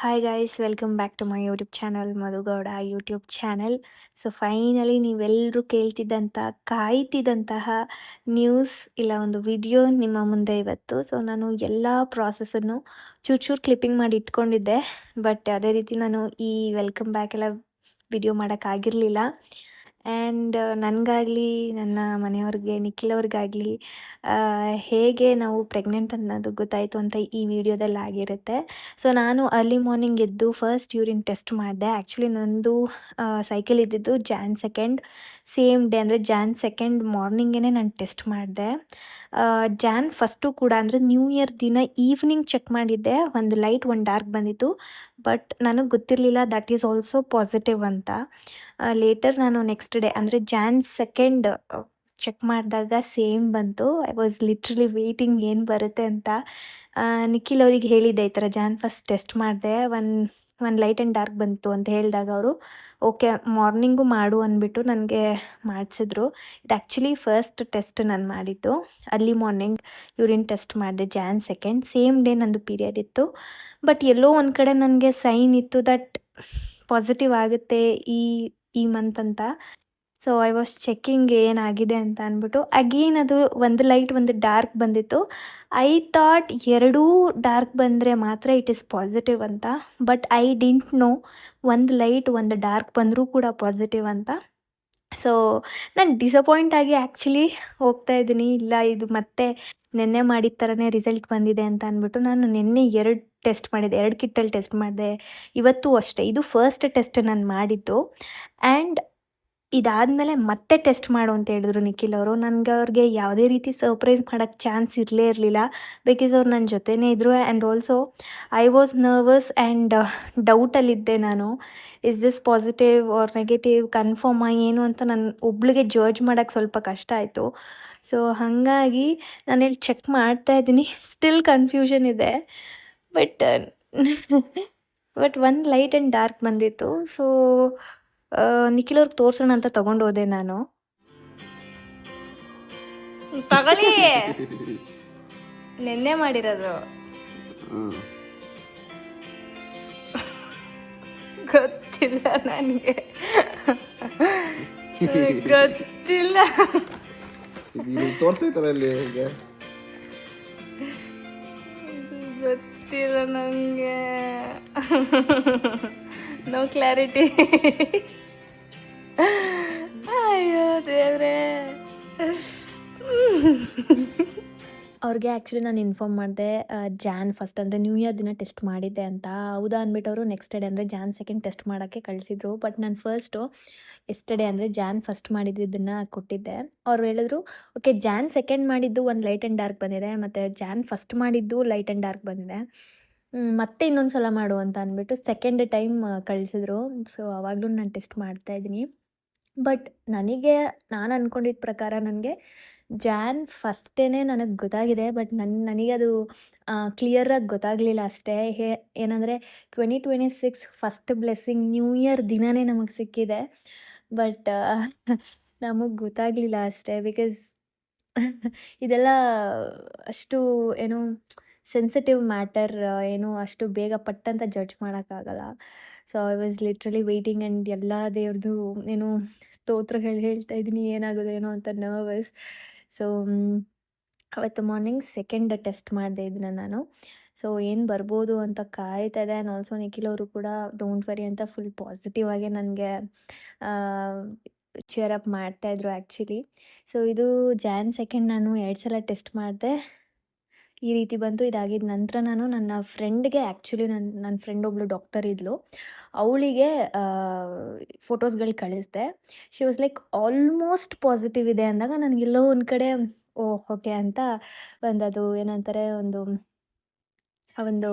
Hi guys, welcome back to my YouTube channel Madhu Gowda YouTube channel. So finally ನೀವೆಲ್ಲರೂ ಕಾಯ್ತಿದ್ದಂತಹ news ಇಲ್ಲ ಒಂದು video ನಿಮ್ಮ ಮುಂದೆ ಇವತ್ತು. ಸೊ ನಾನು ಎಲ್ಲ ಪ್ರಾಸೆಸನ್ನು ಚೂರು ಚೂರು ಕ್ಲಿಪ್ಪಿಂಗ್ ಮಾಡಿ ಇಟ್ಕೊಂಡಿದ್ದೆ, ಬಟ್ ಅದೇ ರೀತಿ ನಾನು ಈ ವೆಲ್ಕಮ್ ಬ್ಯಾಕ್ ಎಲ್ಲ ವಿಡಿಯೋ ಮಾಡೋಕ್ಕಾಗಿರಲಿಲ್ಲ. ಆ್ಯಂಡ್ ನನಗಾಗಲಿ ನನ್ನ ಮನೆಯವ್ರಿಗೆ ನಿಖಿಲ್ ಅವ್ರಿಗಾಗಲಿ ಹೇಗೆ ನಾವು ಪ್ರೆಗ್ನೆಂಟ್ ಅನ್ನೋದು ಗೊತ್ತಾಯಿತು ಅಂತ ಈ ವಿಡಿಯೋದಲ್ಲಿ ಆಗಿರುತ್ತೆ. ಸೊ ನಾನು ಅರ್ಲಿ ಮಾರ್ನಿಂಗ್ ಎದ್ದು ಫಸ್ಟ್ ಯೂರಿನ್ ಟೆಸ್ಟ್ ಮಾಡಿದೆ. ಆ್ಯಕ್ಚುಲಿ ನಂದು ಸೈಕಲ್ ಇದ್ದಿದ್ದು ಜಾನ್ 2 ಸೇಮ್ ಡೇ, ಅಂದರೆ ಜಾನ್ 2 ಮಾರ್ನಿಂಗೇ ನಾನು ಟೆಸ್ಟ್ ಮಾಡಿದೆ. ಜಾನ್ 1 ಕೂಡ ಅಂದರೆ ನ್ಯೂ ಇಯರ್ ದಿನ ಈವ್ನಿಂಗ್ ಚೆಕ್ ಮಾಡಿದ್ದೆ. ಒಂದು ಲೈಟ್ ಒಂದು ಡಾರ್ಕ್ ಬಂದಿತ್ತು, ಬಟ್ ನನಗೆ ಗೊತ್ತಿರಲಿಲ್ಲ ದಟ್ ಈಸ್ ಆಲ್ಸೋ ಪಾಸಿಟಿವ್ ಅಂತ. ಲೇಟರ್ ನಾನು ನೆಕ್ಸ್ಟ್ ಡೇ ಅಂದರೆ ಜಾನ್ 2 ಚೆಕ್ ಮಾಡಿದಾಗ ಸೇಮ್ ಬಂತು. ಐ ವಾಸ್ ಲಿಟ್ರಲಿ ವೇಟಿಂಗ್ ಏನು ಬರುತ್ತೆ ಅಂತ. ನಿಖಿಲ್ ಅವ್ರಿಗೆ ಹೇಳಿದ್ದೆ, ಈ ಥರ ಜಾನ್ 1 ಟೆಸ್ಟ್ ಮಾಡಿದೆ, ಒಂದು ಲೈಟ್ ಆ್ಯಂಡ್ ಡಾರ್ಕ್ ಬಂತು ಅಂತ ಹೇಳಿದಾಗ ಅವರು ಓಕೆ ಮಾರ್ನಿಂಗು ಮಾಡು ಅಂದ್ಬಿಟ್ಟು ನನಗೆ ಮಾಡಿಸಿದ್ರು. ಇದು ಆ್ಯಕ್ಚುಲಿ ಫಸ್ಟ್ ಟೆಸ್ಟ್ ನಾನು ಮಾಡಿದ್ದು. ಅರ್ಲಿ ಮಾರ್ನಿಂಗ್ ಯೂರಿನ್ ಟೆಸ್ಟ್ ಮಾಡಿದೆ ಜಾನ್ 2 ಸೇಮ್ ಡೇ ನಂದು ಪೀರಿಯಡ್ ಇತ್ತು. ಬಟ್ ಎಲ್ಲೋ ಒಂದು ಕಡೆ ನನಗೆ ಸೈನ್ ಇತ್ತು ದಟ್ ಪಾಸಿಟಿವ್ ಆಗುತ್ತೆ ಈ ಮಂತ್ ಅಂತ. ಸೊ ಐ ವಾಸ್ ಚೆಕ್ಕಿಂಗ್ ಏನಾಗಿದೆ ಅಂತ ಅಂದ್ಬಿಟ್ಟು ಅಗೇನ್ ಅದು ಒಂದು ಲೈಟ್ ಒಂದು ಡಾರ್ಕ್ ಬಂದಿತ್ತು. ಐ ಥಾಟ್ ಎರಡೂ ಡಾರ್ಕ್ ಬಂದರೆ ಮಾತ್ರ ಇಟ್ ಈಸ್ ಪಾಸಿಟಿವ್ ಅಂತ, ಬಟ್ ಐ ಡಿಂಟ್ ನೋ ಒಂದು ಲೈಟ್ ಒಂದು ಡಾರ್ಕ್ ಬಂದರೂ ಕೂಡ ಪಾಸಿಟಿವ್ ಅಂತ. ಸೊ ನಾನು ಡಿಸಪಾಯಿಂಟ್ ಆಗಿ ಆ್ಯಕ್ಚುಲಿ ಹೋಗ್ತಾ ಇದ್ದೀನಿ. ಇಲ್ಲ ಇದು ಮತ್ತೆ ನಿನ್ನೆ ಮಾಡಿದ ಥರನೇ ರಿಸಲ್ಟ್ ಬಂದಿದೆ ಅಂತ ಅಂದ್ಬಿಟ್ಟು ನಾನು ನಿನ್ನೆ 2 ಟೆಸ್ಟ್ ಮಾಡಿದೆ, 2 ಕಿಟ್ಟಲ್ಲಿ ಟೆಸ್ಟ್ ಮಾಡಿದೆ. ಇವತ್ತೂ ಅಷ್ಟೇ, ಇದು ಫಸ್ಟ್ ಟೆಸ್ಟ್ ನಾನು ಮಾಡಿದ್ದು. ಆ್ಯಂಡ್ ಇದಾದಮೇಲೆ ಮತ್ತೆ ಟೆಸ್ಟ್ ಮಾಡು ಅಂತ ಹೇಳಿದ್ರು ನಿಖಿಲ್ ಅವರು. ಅವ್ರಿಗೆ ಯಾವುದೇ ರೀತಿ ಸರ್ಪ್ರೈಸ್ ಮಾಡೋಕ್ಕೆ ಚಾನ್ಸ್ ಇರಲಿಲ್ಲ, ಬಿಕಾಸ್ ಅವ್ರು ನನ್ನ ಜೊತೆನೇ ಇದ್ದರು. And also I was nervous and ಡೌಟಲ್ಲಿದ್ದೆ ನಾನು. Is this positive or negative, ಕನ್ಫರ್ಮಾ ಏನು ಅಂತ ನನ್ನ ಒಬ್ಳಿಗೆ ಜಡ್ಜ್ ಮಾಡೋಕ್ಕೆ ಸ್ವಲ್ಪ ಕಷ್ಟ ಆಯಿತು. ಸೊ ಹಾಗಾಗಿ ನಾನಿಲ್ಲಿ ಚೆಕ್ ಮಾಡ್ತಾಯಿದ್ದೀನಿ, ಸ್ಟಿಲ್ ಕನ್ಫ್ಯೂಷನ್ ಇದೆ. ಬಟ್ ಒಂದು ಲೈಟ್ ಆ್ಯಂಡ್ ಡಾರ್ಕ್ ಬಂದಿತ್ತು. ಸೊ ನಿಖಿಲ್ ಅವ್ರಿಗೆ ತೋರ್ಸೋಣ ಅಂತ ತಗೊಂಡು ಹೋದೆ ನಾನು. ತಗೊಳ್ಳಿ, ನಿನ್ನೆ ಮಾಡಿರೋದು. ಗೊತ್ತಿಲ್ಲ ನನಗೆ, ಗೊತ್ತಿಲ್ಲ. ಗೊತ್ತಿಲ್ಲ ನನಗೆ, ನೋ ಕ್ಲಾರಿಟಿ. ಅಯ್ಯೋ ದೇವ್ರೇ. ಅವ್ರಿಗೆ ಆ್ಯಕ್ಚುಲಿ ನಾನು ಇನ್ಫಾರ್ಮ್ ಮಾಡಿದೆ ಜಾನ್ 1 ಅಂದರೆ ನ್ಯೂ ಇಯರ್ ದಿನ ಟೆಸ್ಟ್ ಮಾಡಿದ್ದೆ ಅಂತ. ಹೌದಾ ಅಂದ್ಬಿಟ್ಟು ಅವರು ನೆಕ್ಸ್ಟ್ ಡೇ ಅಂದರೆ ಜಾನ್ 2 ಟೆಸ್ಟ್ ಮಾಡೋಕ್ಕೆ ಕಳಿಸಿದ್ರು. ಬಟ್ ನಾನು ಫಸ್ಟು ಎಸ್ಟರ್ಡೇ ಅಂದರೆ ಜಾನ್ 1 ಮಾಡಿದ್ದನ್ನು ಕೊಟ್ಟಿದ್ದೆ. ಅವ್ರು ಹೇಳಿದ್ರು ಓಕೆ ಜಾನ್ 2 ಮಾಡಿದ್ದು ಒಂದು ಲೈಟ್ ಆ್ಯಂಡ್ ಡಾರ್ಕ್ ಬಂದಿದೆ, ಮತ್ತು ಜಾನ್ 1 ಮಾಡಿದ್ದು ಲೈಟ್ ಆ್ಯಂಡ್ ಡಾರ್ಕ್ ಬಂದಿದೆ, ಮತ್ತೆ ಇನ್ನೊಂದು ಸಲ ಮಾಡು ಅಂತ ಅಂದ್ಬಿಟ್ಟು ಸೆಕೆಂಡ್ ಟೈಮ್ ಕಳಿಸಿದ್ರು. ಸೊ ಆವಾಗಲೂ ನಾನು ಟೆಸ್ಟ್ ಮಾಡ್ತಾಯಿದ್ದೀನಿ. ಬಟ್ ನಾನು ಅಂದ್ಕೊಂಡಿದ್ದ ಪ್ರಕಾರ ನನಗೆ ಜಾನ್ 1 ನನಗೆ ಗೊತ್ತಾಗಿದೆ. ಬಟ್ ನನಗದು ಕ್ಲಿಯರಾಗಿ ಗೊತ್ತಾಗಲಿಲ್ಲ ಅಷ್ಟೇ. ಏನಂದರೆ 2026 ಫಸ್ಟ್ ಬ್ಲೆಸ್ಸಿಂಗ್ ನ್ಯೂ ಇಯರ್ ದಿನವೇ ನಮಗೆ ಸಿಕ್ಕಿದೆ. ಬಟ್ ನಮಗೆ ಗೊತ್ತಾಗಲಿಲ್ಲ ಅಷ್ಟೇ, ಬಿಕಾಸ್ ಇದೆಲ್ಲ ಅಷ್ಟು ಏನು ಸೆನ್ಸಿಟಿವ್ ಮ್ಯಾಟರ್, ಏನು ಅಷ್ಟು ಬೇಗ ಪಟ್ಟಂತ ಜಡ್ಜ್ ಮಾಡೋಕ್ಕಾಗಲ್ಲ. So I was literally waiting and ಎಲ್ಲ ದೇವ್ರದ್ದು ಏನು ಸ್ತೋತ್ರಗಳು ಹೇಳ್ತಾ ಇದ್ದೀನಿ, ಏನಾಗೋದು ಏನೋ ಅಂತ ನರ್ವಸ್. ಸೊ ಅವತ್ತು ಮಾರ್ನಿಂಗ್ ಸೆಕೆಂಡ್ ಟೆಸ್ಟ್ ಮಾಡಿದೆ ಇದನ್ನ ನಾನು. ಸೊ ಏನು ಬರ್ಬೋದು ಅಂತ ಕಾಯ್ತಾ ಇದೆ. ಆ್ಯಂಡ್ ಆಲ್ಸೋ ನಿಖಿಲ್ ಅವರು ಕೂಡ ಡೋಂಟ್ ವರಿ ಅಂತ ಫುಲ್ ಪಾಸಿಟಿವ್ ಆಗಿ ನನಗೆ ಚೇರ್ ಅಪ್ ಮಾಡ್ತಾಯಿದ್ರು ಆ್ಯಕ್ಚುಲಿ. ಸೊ ಇದು ಜಾನ್ 2 ನಾನು 2 ಸಲ ಟೆಸ್ಟ್ ಮಾಡಿದೆ, ಈ ರೀತಿ ಬಂತು. ಇದಾಗಿದ್ದ ನಂತರ ನಾನು ನನ್ನ ಫ್ರೆಂಡ್ಗೆ ಆ್ಯಕ್ಚುಲಿ ನನ್ನ ಫ್ರೆಂಡ್ ಒಬ್ಬಳು ಡಾಕ್ಟರ್ ಇದ್ಲು, ಅವಳಿಗೆ ಫೋಟೋಸ್ಗಳು ಕಳಿಸಿದೆ. She was like almost positive ಇದೆ ಅಂದಾಗ ನನಗೆಲ್ಲೋ ಒಂದು ಕಡೆ ಓಕೆ ಅಂತ ಅದು ಏನಂತಾರೆ ಒಂದು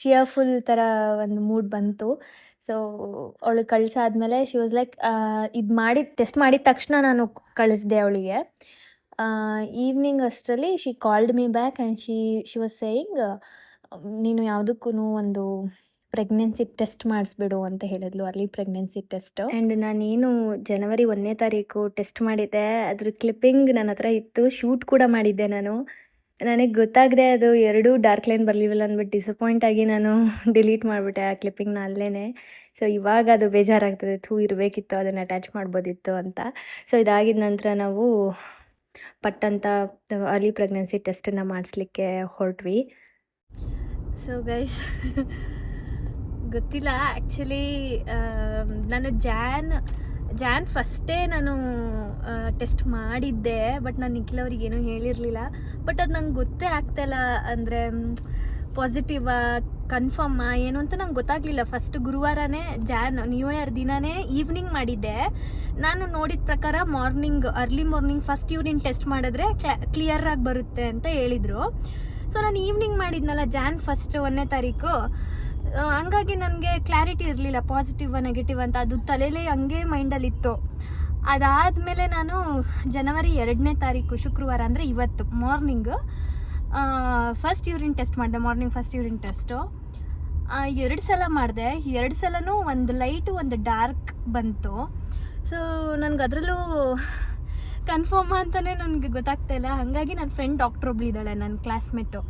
ಚಿಯರ್ಫುಲ್ ಥರ ಒಂದು ಮೂಡ್ ಬಂತು. ಸೊ ಅವಳಿಗೆ ಕಳಿಸಾದ್ಮೇಲೆ ಶಿ ವಾಸ್ ಲೈಕ್ ಟೆಸ್ಟ್ ಮಾಡಿದ ತಕ್ಷಣ ನಾನು ಕಳಿಸಿದೆ ಅವಳಿಗೆ. ಈವ್ನಿಂಗ್ ಅಷ್ಟರಲ್ಲಿ she called me back and she was saying ನೀನು ಯಾವುದಕ್ಕೂ ಒಂದು ಪ್ರೆಗ್ನೆನ್ಸಿ ಟೆಸ್ಟ್ ಮಾಡಿಸ್ಬಿಡು ಅಂತ ಹೇಳಿದ್ಲು, ಅರ್ಲಿ ಪ್ರೆಗ್ನೆನ್ಸಿ ಟೆಸ್ಟ್. ಆ್ಯಂಡ್ ನಾನೇನು ಜನವರಿ 1ನೇ ತಾರೀಕು ಟೆಸ್ಟ್ ಮಾಡಿದ್ದೆ, ಅದ್ರ ಕ್ಲಿಪ್ಪಿಂಗ್ ನನ್ನ ಹತ್ರ ಇತ್ತು, ಶೂಟ್ ಕೂಡ ಮಾಡಿದ್ದೆ ನಾನು. ನನಗೆ ಗೊತ್ತಾಗದೆ ಅದು ಎರಡೂ ಡಾರ್ಕ್ ಲೈನ್ ಬರಲಿಲ್ಲ ಅಂದ್ಬಿಟ್ಟು ಡಿಸಪಾಯಿಂಟ್ ಆಗಿ ನಾನು ಡಿಲೀಟ್ ಮಾಡಿಬಿಟ್ಟೆ ಆ ಕ್ಲಿಪ್ಪಿಂಗ್ನ ಅಲ್ಲೇ. ಸೊ ಇವಾಗ ಅದು ಬೇಜಾರಾಗ್ತದೆ, ಇರಬೇಕಿತ್ತು, ಅದನ್ನು ಅಟ್ಯಾಚ್ ಮಾಡ್ಬೋದಿತ್ತು ಅಂತ. ಸೊ ಇದಾಗಿದ ನಂತರ ನಾವು ಪಟ್ಟಂತ ಅರ್ಲಿ ಪ್ರೆಗ್ನೆನ್ಸಿ ಟೆಸ್ಟನ್ನು ಮಾಡಿಸ್ಲಿಕ್ಕೆ ಹೊರಟ್ವಿ. ಸೊ ಗೈಸ್ ಗೊತ್ತಿಲ್ಲ, ಆ್ಯಕ್ಚುಲಿ ನಾನು ಜಾನ್ ಫಸ್ಟೇ ನಾನು ಟೆಸ್ಟ್ ಮಾಡಿದ್ದೆ, ಬಟ್ ನಾನು ನಿಖಿಲ್ ಅವ್ರಿಗೆ ಏನೂ ಹೇಳಿರಲಿಲ್ಲ. ಬಟ್ ಅದು ನಂಗೆ ಗೊತ್ತೇ ಆಗ್ತಾಯಿಲ್ಲ, ಅಂದರೆ ಪಾಸಿಟಿವಾ ಕನ್ಫರ್ಮಾ ಏನು ಅಂತ ನಂಗೆ ಗೊತ್ತಾಗಲಿಲ್ಲ. ಫಸ್ಟ್ ಗುರುವಾರನೇ ನ್ಯೂ ಇಯರ್ ದಿನವೇ ಈವ್ನಿಂಗ್ ಮಾಡಿದ್ದೆ. ನಾನು ನೋಡಿದ ಪ್ರಕಾರ early morning first urine test ಮಾಡಿದ್ರೆ ಕ್ಲಿಯರಾಗಿ ಬರುತ್ತೆ ಅಂತ ಹೇಳಿದರು. ಸೊ ನಾನು ಈವ್ನಿಂಗ್ ಮಾಡಿದ್ನಲ್ಲ ಫಸ್ಟ್ 1ನೇ ತಾರೀಕು, ಹಂಗಾಗಿ ನನಗೆ ಕ್ಲಾರಿಟಿ ಇರಲಿಲ್ಲ ಪಾಸಿಟಿವ್ ನೆಗೆಟಿವ್ ಅಂತ. ಅದು ತಲೆಯಲ್ಲೇ ಹಂಗೆ ಮೈಂಡಲ್ಲಿತ್ತು. ಅದಾದಮೇಲೆ ನಾನು ಜನವರಿ 2ನೇ ತಾರೀಕು ಶುಕ್ರವಾರ, ಅಂದರೆ ಇವತ್ತು ಮಾರ್ನಿಂಗು ಫಸ್ಟ್ ಯೂರಿನ್ ಟೆಸ್ಟ್ ಮಾಡಿದೆ. ಮಾರ್ನಿಂಗ್ ಫಸ್ಟ್ ಯೂರಿನ್ ಟೆಸ್ಟು 2 ಸಲ ಮಾಡಿದೆ. 2 ಸಲನೂ ಒಂದು ಲೈಟು ಒಂದು ಡಾರ್ಕ್ ಬಂತು. ಸೊ ನನಗೆ ಅದರಲ್ಲೂ ಕನ್ಫರ್ಮ್ ಅಂತಲೇ ನನಗೆ ಗೊತ್ತಾಗ್ತಾಯಿಲ್ಲ. ಹಾಗಾಗಿ ನನ್ನ ಫ್ರೆಂಡ್ ಡಾಕ್ಟ್ರ್ ಒಬ್ಳಿದ್ದಾಳೆ, ನನ್ನ ಕ್ಲಾಸ್ಮೇಟು,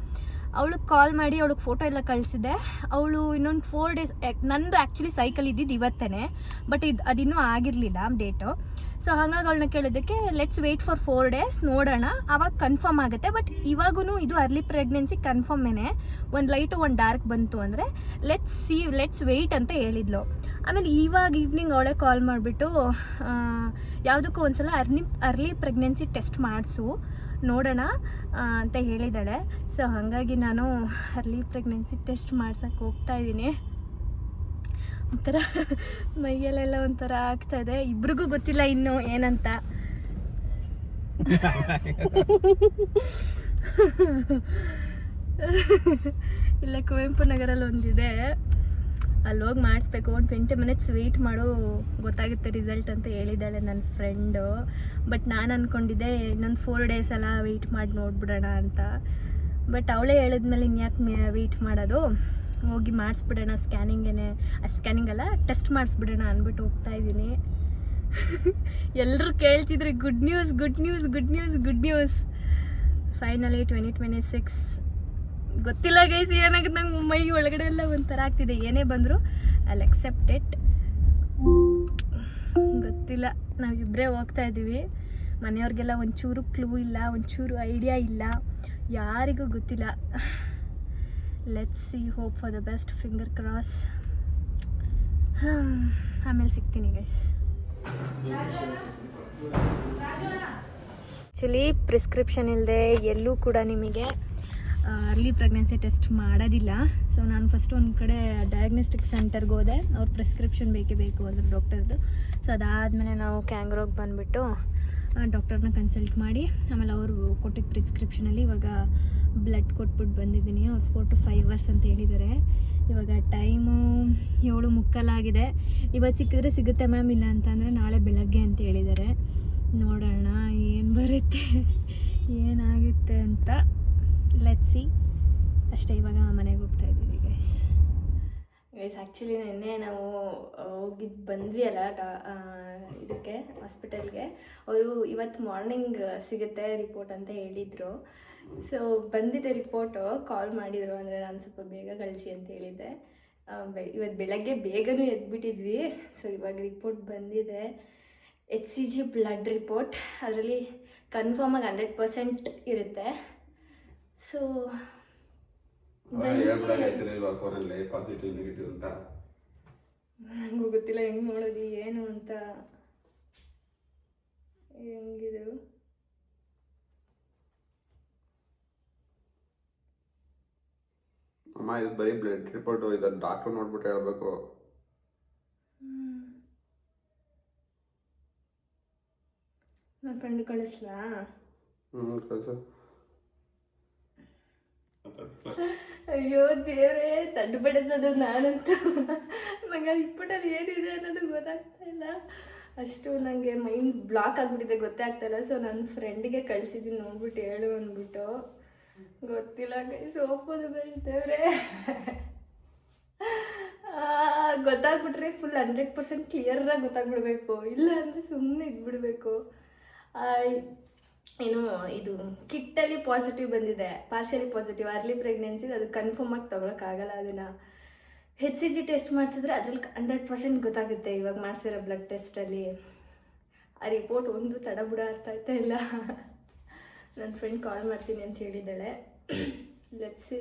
ಅವಳಿಗೆ ಕಾಲ್ ಮಾಡಿ ಅವಳಿಗೆ ಫೋಟೋ ಎಲ್ಲ ಕಳಿಸಿದೆ. ಅವಳು ಇನ್ನೊಂದು 4 ಡೇಸ್, ನಂದು ಆ್ಯಕ್ಚುಲಿ ಸೈಕಲ್ ಇದ್ದಿದ್ದು ಇವತ್ತೇ, ಬಟ್ ಅದಿನ್ನೂ ಆಗಿರಲಿಲ್ಲ ಡೇಟು. ಸೊ ಹಾಗಾಗಿ ಅವಳನ್ನ ಕೇಳಿದ್ದಕ್ಕೆ ಲೆಟ್ಸ್ ವೆಯ್ಟ್ ಫಾರ್ 4 ಡೇಸ್, ನೋಡೋಣ ಆವಾಗ ಕನ್ಫರ್ಮ್ ಆಗುತ್ತೆ. ಬಟ್ ಇವಾಗೂ ಇದು ಅರ್ಲಿ ಪ್ರೆಗ್ನೆನ್ಸಿ ಕನ್ಫರ್ಮೇನೆ. ಒಂದು ಲೈಟು ಒಂದು ಡಾರ್ಕ್ ಬಂತು ಅಂದರೆ ಲೆಟ್ಸ್ ವೆಯ್ಟ್ ಅಂತ ಹೇಳಿದ್ಲು. ಆಮೇಲೆ ಇವಾಗ ಈವ್ನಿಂಗ್ ಅವಳೇ ಕಾಲ್ ಮಾಡಿಬಿಟ್ಟು ಯಾವುದಕ್ಕೂ ಒಂದ್ಸಲ ಅರ್ಲಿ ಪ್ರೆಗ್ನೆನ್ಸಿ ಟೆಸ್ಟ್ ಮಾಡಿಸು ನೋಡೋಣ ಅಂತ ಹೇಳಿದ್ದಾಳೆ. ಸೊ ಹಾಗಾಗಿ ನಾನು ಅರ್ಲಿ ಪ್ರೆಗ್ನೆನ್ಸಿ ಟೆಸ್ಟ್ ಮಾಡ್ಸೋಕ್ಕೆ ಹೋಗ್ತಾಯಿದ್ದೀನಿ. ಒಂಥರ ಮೈಯಲ್ಲೆಲ್ಲ ಒಂಥರ ಆಗ್ತಾಯಿದೆ. ಇಬ್ರಿಗೂ ಗೊತ್ತಿಲ್ಲ ಇನ್ನು ಏನಂತ. ಇಲ್ಲ ಕುವೆಂಪು ನಗರಲ್ಲಿ ಒಂದಿದೆ, ಅಲ್ಲಿ ಹೋಗಿ ಮಾಡಿಸ್ಬೇಕು. ಒಂದು 20 ಮಿನಿಟ್ಸ್ ವೆಯ್ಟ್ ಮಾಡು, ಗೊತ್ತಾಗುತ್ತೆ ರಿಸಲ್ಟ್ ಅಂತ ಹೇಳಿದ್ದಾಳೆ ನನ್ನ ಫ್ರೆಂಡು. ಬಟ್ ನಾನು ಅಂದ್ಕೊಂಡಿದ್ದೆ ಇನ್ನೊಂದು 4 ಡೇಸ್ ಎಲ್ಲ ವೆಯ್ಟ್ ಮಾಡಿ ನೋಡ್ಬಿಡೋಣ ಅಂತ. ಬಟ್ ಅವಳೇ ಹೇಳಿದ್ಮೇಲೆ ಇನ್ಯಾಕೆ ವೆಯ್ಟ್ ಮಾಡೋದು, ಹೋಗಿ ಮಾಡಿಸ್ಬಿಡೋಣ, ಸ್ಕ್ಯಾನಿಂಗ್ ಅಲ್ಲ ಟೆಸ್ಟ್ ಮಾಡಿಸ್ಬಿಡೋಣ ಅಂದ್ಬಿಟ್ಟು ಹೋಗ್ತಾಯಿದ್ದೀನಿ. ಎಲ್ಲರೂ ಕೇಳ್ತಿದ್ರೆ ಗುಡ್ ನ್ಯೂಸ್. ಫೈನಲಿ 2026 ಗೊತ್ತಿಲ್ಲ ಗೈಸ್ ಏನಾಗುತ್ತೆ, ನಂಗೆ ಮೈ ಒಳಗಡೆ ಎಲ್ಲ ಒಂಥರ ಆಗ್ತಿದೆ. ಏನೇ ಬಂದರೂ ಅಲ್ಲಿ ಅಕ್ಸೆಪ್ಟ್ ಇಟ್. ಗೊತ್ತಿಲ್ಲ, ನಾವಿಬ್ಬರೇ ಹೋಗ್ತಾ ಇದ್ದೀವಿ. ಮನೆಯವ್ರಿಗೆಲ್ಲ ಒಂಚೂರು ಕ್ಲೂ ಇಲ್ಲ, ಒಂಚೂರು ಐಡಿಯಾ ಇಲ್ಲ, ಯಾರಿಗೂ ಗೊತ್ತಿಲ್ಲ. Let's see, hope for the best, finger cross. ಆಮೇಲೆ ಸಿಗ್ತೀನಿ ಗೈಸ್. ಆ್ಯಕ್ಚುಲಿ ಪ್ರಿಸ್ಕ್ರಿಪ್ಷನ್ ಇಲ್ಲದೆ ಎಲ್ಲೂ ಕೂಡ ನಿಮಗೆ ಅರ್ಲಿ ಪ್ರೆಗ್ನೆನ್ಸಿ ಟೆಸ್ಟ್ ಮಾಡೋದಿಲ್ಲ. ಸೊ ನಾನು ಫಸ್ಟ್ ಒಂದು ಕಡೆ ಡಯಾಗ್ನೋಸ್ಟಿಕ್ ಸೆಂಟರ್ಗೆ ಹೋದೆ, ಅವ್ರ ಪ್ರಿಸ್ಕ್ರಿಪ್ಷನ್ ಬೇಕೇ ಬೇಕು ಅಂದ್ರೆ ಡಾಕ್ಟರ್ದು. ಸೊ ಅದಾದಮೇಲೆ ನಾವು ಕ್ಯಾಂಗ್ರೋಗೆ ಬಂದುಬಿಟ್ಟು ಡಾಕ್ಟರ್ನ ಕನ್ಸಲ್ಟ್ ಮಾಡಿ, ಆಮೇಲೆ ಅವರು ಕೊಟ್ಟಿದ್ದ ಪ್ರಿಸ್ಕ್ರಿಪ್ಷನಲ್ಲಿ ಇವಾಗ ಬ್ಲಡ್ ಕೊಟ್ಬಿಟ್ಟು ಬಂದಿದ್ದೀನಿ. ಅವ್ರು 4 to 5 hours ಅಂತ ಹೇಳಿದ್ದಾರೆ. ಇವಾಗ ಟೈಮು 7:45 ಆಗಿದೆ. ಇವತ್ತು ಸಿಕ್ಕಿದ್ರೆ ಸಿಗುತ್ತೆ ಮ್ಯಾಮ್, ಇಲ್ಲ ಅಂತಂದರೆ ನಾಳೆ ಬೆಳಗ್ಗೆ ಅಂತ ಹೇಳಿದ್ದಾರೆ. ನೋಡೋಣ ಏನು ಬರುತ್ತೆ ಏನಾಗುತ್ತೆ ಅಂತ. ಲೆಟ್ಸ್ ಸಿ ಅಷ್ಟೇ. ಇವಾಗ ಮನೆಗೆ ಹೋಗ್ತಾ ಇದ್ದೀವಿ ಗೈಸ್. ಆ್ಯಕ್ಚುಲಿ ನಿನ್ನೆ ನಾವು ಬಂದ್ವಿ ಅಲ್ಲ ಇದಕ್ಕೆ ಹಾಸ್ಪಿಟಲ್ಗೆ. ಅವರು ಇವತ್ತು ಮಾರ್ನಿಂಗ್ ಸಿಗುತ್ತೆ ರಿಪೋರ್ಟ್ ಅಂತ ಹೇಳಿದರು. ಸೊ ಬಂದಿದೆ ರಿಪೋರ್ಟು, ಕಾಲ್ ಮಾಡಿದರು, ಅಂದರೆ ನಾನು ಸ್ವಲ್ಪ ಬೇಗ ಕಳಿಸಿ ಅಂತ ಹೇಳಿದ್ದೆ. ಇವತ್ತು ಬೆಳಗ್ಗೆ ಬೇಗನೂ ಎದ್ಬಿಟ್ಟಿದ್ವಿ. ಸೊ ಇವಾಗ ರಿಪೋರ್ಟ್ ಬಂದಿದೆ, HCG ಬ್ಲಡ್ ರಿಪೋರ್ಟ್. ಅದರಲ್ಲಿ ಕನ್ಫರ್ಮಾಗಿ 100% ಇರುತ್ತೆ. ಸೊ ನನಗೂ ಗೊತ್ತಿಲ್ಲ ಹೆಂಗೆ ಮಾಡೋದು ಏನು ಅಂತ. ಹೆಂಗಿದೆ ಅಮ್ಮ, ಇದು ಬರೀ ಬ್ಲಡ್ ರಿಪೋರ್ಟ್, ಇದನ್ನು ಡಾಕ್ಟರ್ ನೋಡ್ಬಿಟ್ಟು ಹೇಳ್ಬೇಕು. ನನ್ನ ಫ್ರೆಂಡ್ ಕಳಿಸ್ಲಾ? ಕಳಿಸು. ಅಯ್ಯೋ ದೇವ್ರೇ, ತಡ್ಡು ಬಿಡೋದು ನಾನಂತೂ. ನಂಗೆ ರಿಪೋರ್ಟಲ್ಲಿ ಏನಿದೆ ಅನ್ನೋದು ಗೊತ್ತಾಗ್ತಾ ಇಲ್ಲ. ಅಷ್ಟು ನನಗೆ ಮೈಂಡ್ ಬ್ಲಾಕ್ ಆಗಿಬಿಟ್ಟಿದೆ, ಗೊತ್ತೇ ಆಗ್ತಾಯಿಲ್ಲ. ಸೊ ನನ್ನ ಫ್ರೆಂಡಿಗೆ ಕಳಿಸಿದ್ದೀನಿ, ನೋಡ್ಬಿಟ್ಟು ಹೇಳು ಅಂದ್ಬಿಟ್ಟು. ಗೊತ್ತಿಲ್ಲ ಗೈಸ್, ಹೋಗ್ಬೋದು ದೇವ್ರೆ. ಗೊತ್ತಾಗ್ಬಿಟ್ರೆ ಫುಲ್ 100% ಕ್ಲಿಯರಾಗಿ ಗೊತ್ತಾಗ್ಬಿಡ್ಬೇಕು, ಇಲ್ಲ ಅಂದರೆ ಸುಮ್ಮನೆ ಇದ್ಬಿಡ್ಬೇಕು. ಏನು ಇದು ಕಿಟ್ಟಲ್ಲಿ ಪಾಸಿಟಿವ್ ಬಂದಿದೆ, ಪಾರ್ಷಿಯಲಿ ಪಾಸಿಟಿವ್ ಅರ್ಲಿ ಪ್ರೆಗ್ನೆನ್ಸಿ. ಅದು ಕನ್ಫರ್ಮ್ ಆಗಿ ತೊಗೊಳಕ್ಕಾಗಲ್ಲ. ಅದನ್ನು HCG ಟೆಸ್ಟ್ ಮಾಡಿಸಿದ್ರೆ ಅದ್ರಲ್ಲಿ 100% ಗೊತ್ತಾಗುತ್ತೆ. ಇವಾಗ ಮಾಡಿಸಿರೋ ಬ್ಲಡ್ ಟೆಸ್ಟಲ್ಲಿ ಆ ರಿಪೋರ್ಟ್ ಒಂದು ತಡಬುಡ ಆಗ್ತಾ ಇಲ್ಲ. ನನ್ನ ಫ್ರೆಂಡ್ ಕಾಲ್ ಮಾಡ್ತೀನಿ ಅಂತ ಹೇಳಿದ್ದಾಳೆ. ಲೆಟ್ಸ್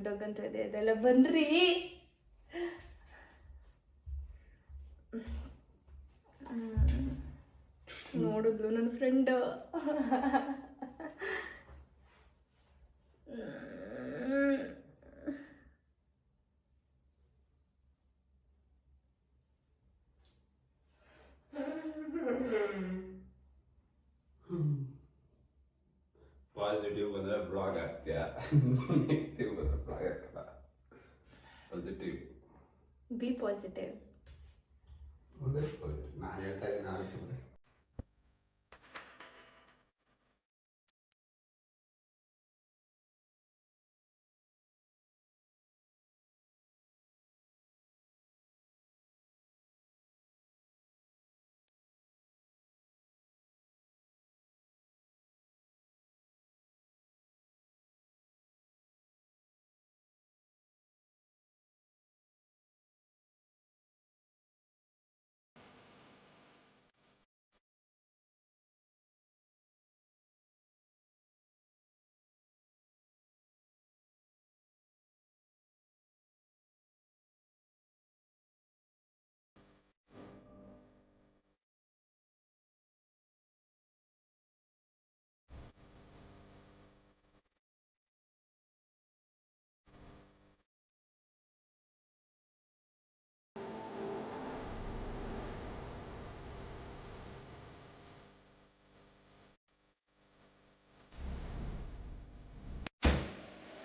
ಡಗ್ ಅಂತ ಇದೆ, ಅದೆಲ್ಲ ಬನ್ರಿ. ನೋಡಿದ್ಲು ನನ್ನ ಫ್ರೆಂಡ್. ಪಾಸಿಟಿವ್ ಬಂದರೆ ಬ್ಲಾಗ್ ಆಗ್ತೀಯಾ, ನೆಗೆಟಿವ್ ಬಂದರೆ ಬ್ಲಾಗ್ ಆಗ್ತಲ್ಲ. Positive be positive. ನಾನು ಹೇಳ್ತಾ ಇದ್ದೀನಿ, ನಾನು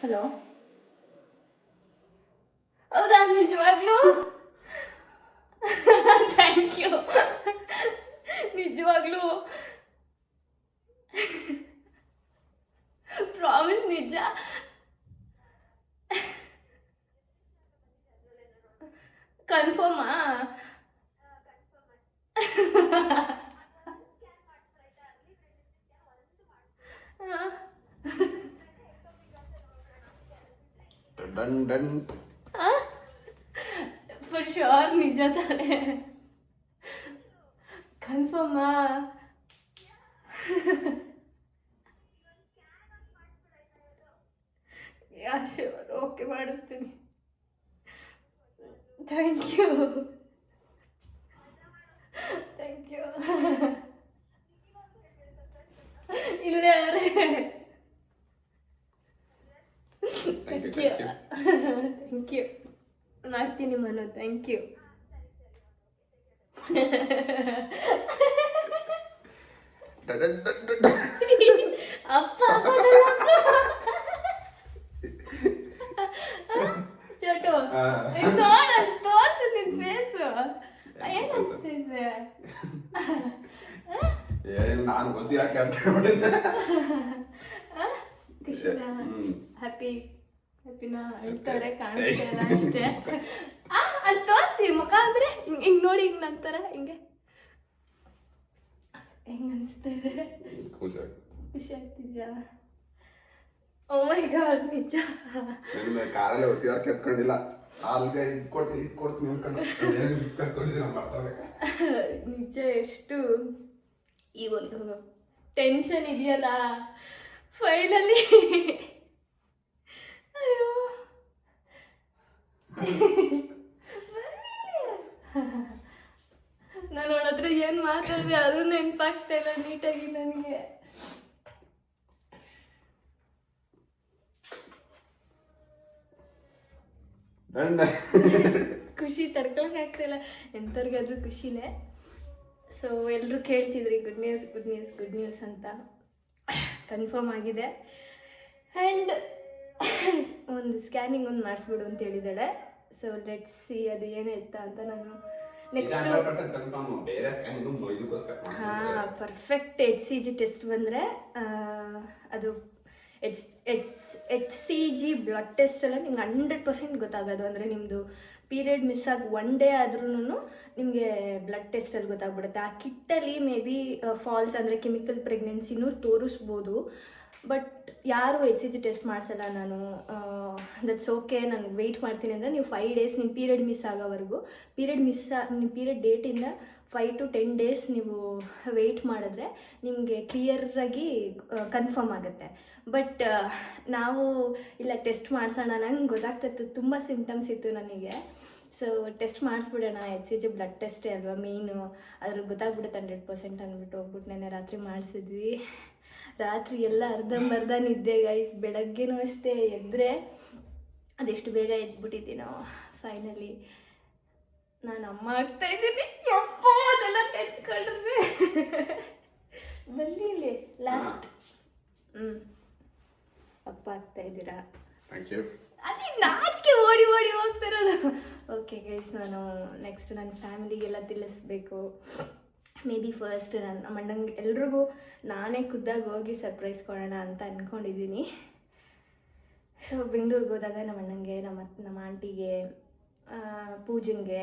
ಹಲೋ, ಹೌದಾ? ನಿಜವಾಗ್ಲೂ ಥ್ಯಾಂಕ್ ಯು. ನಿಜವಾಗ್ಲೂ ಪ್ರಾಮಿಸ್, ನಿಜ. ಕನ್ಫರ್ಮಾ? Done done. ಫಾರ್ ಶೋರ್, ನಿಜ ತಾನೆ? ಕನ್ಫರ್ಮಾ? ಯಾ ಶೋರ್, ಓಕೆ, ಮಾಡಿಸ್ತೀನಿ. Thank you, thank you. ಇಲ್ಲ ಅರೆ, ಥ್ಯಾಂಕ್ ಯು, ಥ್ಯಾಂಕ್ ಯು. ಮಾಡ್ತೀನಿ ಮನು, ಥ್ಯಾಂಕ್ ಯು. ಅಪ್ಪ ಚೋಟು, ತೋರ್ಸು ನಿನ್ ಫೇಸು. ಏನ್ ಅನ್ಸ್ತಿದೆ? ನಾನು ಹೊಸಿ ಯಾಕೆ ಖುಷಿನಾ? ಹ್ಯಾಪಿನಾ? ಅಳ್ತಾರೆ, ಕಾಣಿಸ್ತಾರ ಅಷ್ಟೇ. ಅಲ್ಲಿ ತೋರಿಸಿ ಮುಖ, ಅಂದ್ರೆ ಹಿಂಗ್ ನೋಡಿ, ಹಿಂಗ್ ನಂತರ ಹಿಂಗೆ. ಹೆಂಗ್ ಅನಿಸ್ತಾ ಇದೆ? ಖುಷಿ ಆಗ್ತಿದ್ಯಾ? ಓ ಮೈ ಗಾಡ್, ನಿಜ. ಕಾರಲ್ಲಿ ಹೊಸಿ ಯಾಕೆ ಎತ್ಕೊಂಡಿಲ್ಲ, ಅಲ್ಲಿಗೆ ಇದ್ಕೊಡ್ತೀನಿ ನಿಜ. ಎಷ್ಟು ಈ ಒಂದು ಟೆನ್ಷನ್ ಇದೆಯಲ್ಲ ಫೈನಲಿ. ಅಯ್ಯೋ, ನಾನು ಅವಳ ಹತ್ರ ಏನು ಮಾತಾಡಿದ್ರೆ ಅದು ನೆನಪಾಗ್ತಾ ಇಲ್ಲ ನೀಟಾಗಿ ನನಗೆ. ಖುಷಿ ತಡ್ಕೊಳಕ್ ಆಗ್ತಾಯಿಲ್ಲ. ಎಂಥವ್ರಿಗಾದ್ರೂ ಖುಷಿನೇ. ಸೊ ಎಲ್ಲರೂ ಕೇಳ್ತಿದ್ರಿ good news good news good news ಅಂತ. ಕನ್ಫರ್ಮ್ ಆಗಿದೆ. ಆ್ಯಂಡ್ ಒಂದು ಸ್ಕ್ಯಾನಿಂಗ್ ಒಂದು ಮಾಡಿಸ್ಬಿಡು ಅಂತ ಹೇಳಿದ್ದಾಳೆ. ಸೊ ಲೆಟ್ಸ್ ಸಿ ಅದು ಏನಾಯ್ತಾ ಅಂತ. ನಾನು ನೆಕ್ಸ್ಟ್ ಹಾಂ ಪರ್ಫೆಕ್ಟ್ HCG ಟೆಸ್ಟ್ ಬಂದರೆ ಅದು H H H C G blood ಟೆಸ್ಟೆಲ್ಲ ನಿಮ್ಗೆ 100% ಗೊತ್ತಾಗೋದು. ಅಂದರೆ ನಿಮ್ಮದು ಪೀರಿಯಡ್ ಮಿಸ್ ಆಗಿ 1 ಡೇ ಆದ್ರೂ ನಿಮಗೆ ಬ್ಲಡ್ ಟೆಸ್ಟಲ್ಲಿ ಗೊತ್ತಾಗ್ಬಿಡುತ್ತೆ. ಆ ಕಿಟ್ಟಲ್ಲಿ ಮೇ ಬಿ ಫಾಲ್ಸ್ ಅಂದರೆ ಕೆಮಿಕಲ್ ಪ್ರೆಗ್ನೆನ್ಸಿನೂ ತೋರಿಸ್ಬೋದು. ಬಟ್ ಯಾರು ಎಚ್ ಸಿ ಜಿ ಟೆಸ್ಟ್ ಮಾಡಿಸಲ್ಲ. ನಾನು ದಟ್ಸ್ ಓಕೆ, ನಾನು ವೆಯ್ಟ್ ಮಾಡ್ತೀನಿ ಅಂದರೆ ನೀವು 5 ಡೇಸ್ ನಿಮ್ಮ ಪೀರಿಯಡ್ ಮಿಸ್ ಆಗೋವರೆಗೂ, ನಿಮ್ಮ ಪೀರಿಯಡ್ ಡೇಟಿಂದ 5 to 10 ಡೇಸ್ ನೀವು ವೆಯ್ಟ್ ಮಾಡಿದ್ರೆ ನಿಮಗೆ ಕ್ಲಿಯರಾಗಿ ಕನ್ಫರ್ಮ್ ಆಗುತ್ತೆ. ಬಟ್ ನಾವು ಇಲ್ಲ ಟೆಸ್ಟ್ ಮಾಡಿಸೋಣ, ನಂಗೆ ಗೊತ್ತಾಗ್ತಿತ್ತು ತುಂಬ ಸಿಮ್ಟಮ್ಸ್ ಇತ್ತು ನನಗೆ. ಸೊ ಟೆಸ್ಟ್ ಮಾಡಿಸ್ಬಿಡೋಣ, ಎಚ್ ಸಿ ಜಿ ಬ್ಲಡ್ ಟೆಸ್ಟೇ ಅಲ್ವಾ ಮೇಯ್ನು, ಅದ್ರಲ್ಲಿ ಗೊತ್ತಾಗ್ಬಿಡುತ್ತೆ 100% ಅಂದ್ಬಿಟ್ಟು ಹೋಗ್ಬಿಟ್ಟು ನೆನ್ನೆ ರಾತ್ರಿ ಮಾಡಿಸಿದ್ವಿ. ರಾತ್ರಿ ಎಲ್ಲ ಅರ್ಧಂಬರ್ಧ ನಿದ್ದೆ ಗೈಸ್. ಬೆಳಗ್ಗೆನೂ ಅಷ್ಟೇ ಎದ್ದರೆ ಅದೆಷ್ಟು ಬೇಗ ಎದ್ಬಿಟ್ಟಿದ್ದೀನೋ. ಫೈನಲಿ ನಾನು ಅಮ್ಮ ಆಗ್ತಾಯಿದ್ದೀನಿ. ಅಪ್ಪ ಅದೆಲ್ಲ ನೆನ್ಸ್ಕೊಂಡ್ರೆ ಬನ್ನಿ ಇಲ್ಲಿ ಲಾಸ್ಟ್. ಅಪ್ಪ ಆಗ್ತಾಯಿದ್ದೀರಾ? ಅಲ್ಲಿ ನಾಚಿಕೆ ಓಡಿ ಓಡಿ ಹೋಗ್ತಿರೋದು. ಓಕೆ ಗೈಸ್, ನಾನು ನೆಕ್ಸ್ಟ್ ನನ್ನ ಫ್ಯಾಮಿಲಿಗೆಲ್ಲ ತಿಳಿಸ್ಬೇಕು. ಮೇ ಬಿ ಫಸ್ಟ್ ನಮ್ಮ ಅಣ್ಣಂಗೆ ಎಲ್ರಿಗೂ ನಾನೇ ಖುದ್ದಾಗಿ ಹೋಗಿ ಸರ್ಪ್ರೈಸ್ ಕೊಡೋಣ ಅಂತ ಅಂದ್ಕೊಂಡಿದ್ದೀನಿ. ಸೊ ಬೆಂಗಳೂರಿಗೆ ಹೋದಾಗ ನಮ್ಮ ಅಣ್ಣಂಗೆ, ನಮ್ಮ ಆಂಟಿಗೆ, ಪೂಜಂಗೆ,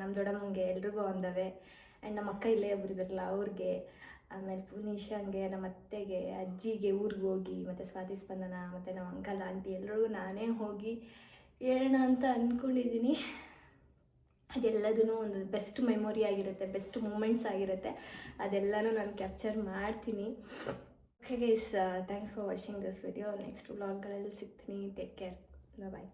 ನಮ್ಮ ದೊಡ್ಡಮ್ಮಂಗೆ ಎಲ್ರಿಗೂ ಒಂದವೆ. ಆ್ಯಂಡ್ ನಮ್ಮ ಅಕ್ಕ ಇಲ್ಲೇ ಒಬ್ಬರಿದ್ರಲ್ಲ ಅವ್ರಿಗೆ, ಆಮೇಲೆ ಪುನೀಶಂಗೆ, ನಮ್ಮ ಅತ್ತೆಗೆ, ಅಜ್ಜಿಗೆ ಊರಿಗೆ ಹೋಗಿ, ಮತ್ತು ಸ್ವಾತಿ ಸ್ಪಂದನ, ಮತ್ತು ನಮ್ಮ ಅಂಕಲ್ ಆಂಟಿ ಎಲ್ರಿಗೂ ನಾನೇ ಹೋಗಿ ಹೇಳೋಣ ಅಂತ ಅಂದ್ಕೊಂಡಿದ್ದೀನಿ. ಅದೆಲ್ಲದೂ ಒಂದು ಬೆಸ್ಟ್ ಮೆಮೊರಿ ಆಗಿರುತ್ತೆ, ಬೆಸ್ಟ್ ಮೂಮೆಂಟ್ಸ್ ಆಗಿರುತ್ತೆ. ಅದೆಲ್ಲನೂ ನಾನು ಕ್ಯಾಪ್ಚರ್ ಮಾಡ್ತೀನಿ. Okay guys, thanks for watching this video. Next ವ್ಲಾಗ್ಗಳಲ್ಲಿ ಸಿಗ್ತೀನಿ. ಟೇಕ್ ಕೇರ್, ಬಾಯ್.